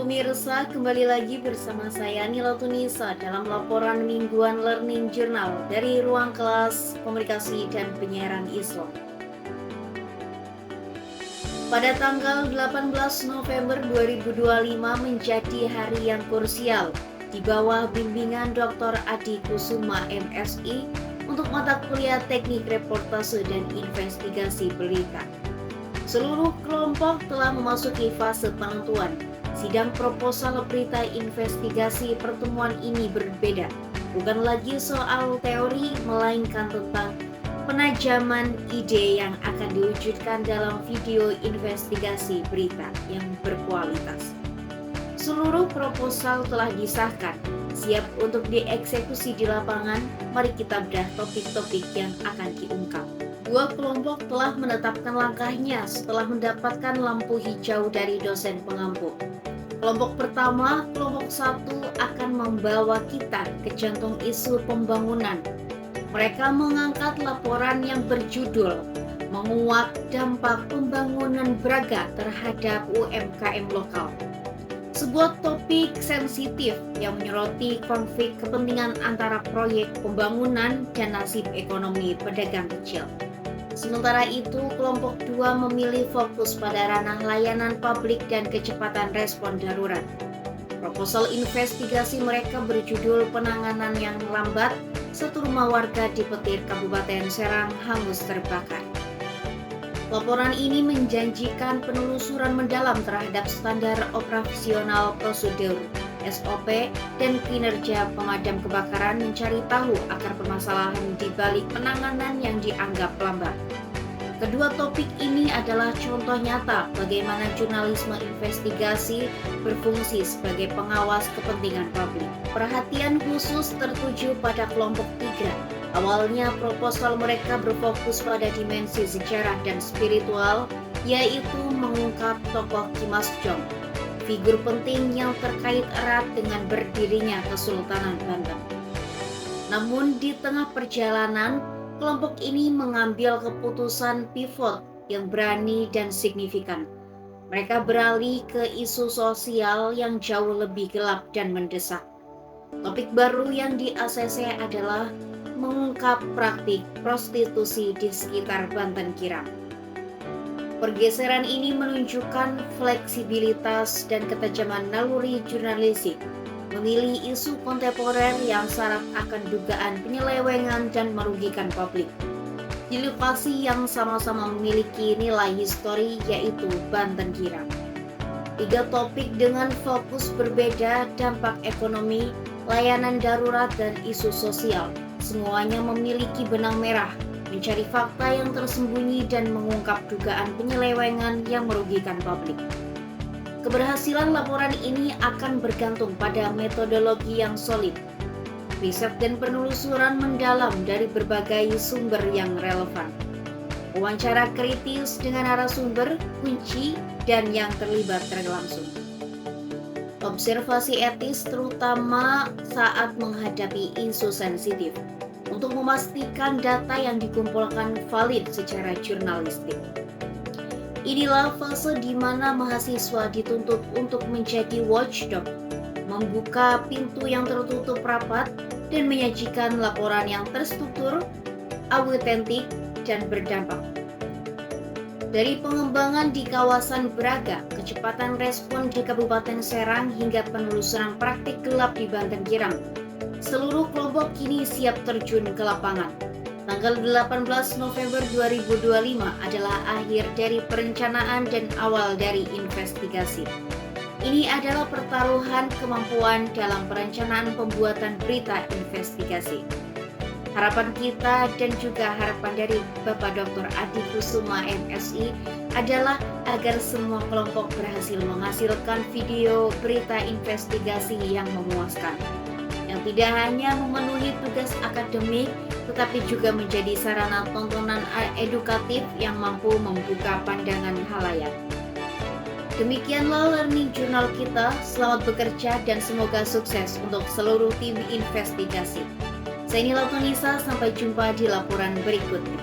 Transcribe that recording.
Pemirsa, kembali lagi bersama saya Nila Tunisa dalam laporan mingguan Learning Journal dari Ruang Kelas Komunikasi dan Penyiaran Islam. Pada tanggal 18 November 2025 menjadi hari yang krusial di bawah bimbingan Dr. Adi Kusuma MSI untuk mata kuliah Teknik Reportase dan Investigasi Berita. Seluruh kelompok telah memasuki fase penentuan. Sidang proposal berita investigasi pertemuan ini berbeda, bukan lagi soal teori, melainkan tentang penajaman ide yang akan diwujudkan dalam video investigasi berita yang berkualitas. Seluruh proposal telah disahkan, siap untuk dieksekusi di lapangan. Mari kita bedah topik-topik yang akan diungkap. Dua kelompok telah menetapkan langkahnya setelah mendapatkan lampu hijau dari dosen pengampu. Kelompok pertama, kelompok 1 akan membawa kita ke jantung isu pembangunan. Mereka mengangkat laporan yang berjudul Menguak Dampak Pembangunan Braga Terhadap UMKM Lokal. Sebuah topik sensitif yang menyoroti konflik kepentingan antara proyek pembangunan dan nasib ekonomi pedagang kecil. Sementara itu, kelompok 2 memilih fokus pada ranah layanan publik dan kecepatan respon darurat. Proposal investigasi mereka berjudul Penanganan yang Lambat, satu rumah warga di Petir, Kabupaten Serang hangus terbakar. Laporan ini menjanjikan penelusuran mendalam terhadap standar operasional prosedur SOP dan kinerja pemadam kebakaran, mencari tahu akar permasalahan di balik penanganan yang dianggap lambat. Kedua topik ini adalah contoh nyata bagaimana jurnalisme investigasi berfungsi sebagai pengawas kepentingan publik. Perhatian khusus tertuju pada kelompok 3. Awalnya proposal mereka berfokus pada dimensi sejarah dan spiritual, yaitu mengungkap tokoh Kimas Jong, figur penting yang terkait erat dengan berdirinya Kesultanan Banten. Namun di tengah perjalanan, kelompok ini mengambil keputusan pivot yang berani dan signifikan. Mereka beralih ke isu sosial yang jauh lebih gelap dan mendesak. Topik baru yang di-ACC adalah mengungkap praktik prostitusi di sekitar Banten Kirang. Pergeseran ini menunjukkan fleksibilitas dan ketajaman naluri jurnalistik, memilih isu kontemporer yang syarat akan dugaan penyelewengan dan merugikan publik. Di lokasi yang sama-sama memiliki nilai histori, yaitu Banten Kirang. 3 topik dengan fokus berbeda, dampak ekonomi, layanan darurat, dan isu sosial. Semuanya memiliki benang merah, mencari fakta yang tersembunyi dan mengungkap dugaan penyelewengan yang merugikan publik. Keberhasilan laporan ini akan bergantung pada metodologi yang solid, riset dan penelusuran mendalam dari berbagai sumber yang relevan, wawancara kritis dengan narasumber kunci dan yang terlibat langsung, observasi etis terutama saat menghadapi isu sensitif, untuk memastikan data yang dikumpulkan valid secara jurnalistik. Inilah fase di mana mahasiswa dituntut untuk menjadi watchdog, membuka pintu yang tertutup rapat, dan menyajikan laporan yang terstruktur, autentik, dan berdampak. Dari pengembangan di kawasan Braga, kecepatan respon di Kabupaten Serang, hingga penelusuran praktik gelap di Banten Kirang, seluruh kelompok kini siap terjun ke lapangan. Tanggal 18 November 2025 adalah akhir dari perencanaan dan awal dari investigasi. Ini adalah pertaruhan kemampuan dalam perencanaan pembuatan berita investigasi. Harapan kita dan juga harapan dari Bapak Dr. Adi Kusuma MSI adalah agar semua kelompok berhasil menghasilkan video berita investigasi yang memuaskan, yang tidak hanya memenuhi tugas akademik, tetapi juga menjadi sarana tontonan edukatif yang mampu membuka pandangan khalayak. Demikianlah Learning Journal kita. Selamat bekerja dan semoga sukses untuk seluruh tim investigasi. Saya Nila Tunisa, sampai jumpa di laporan berikutnya.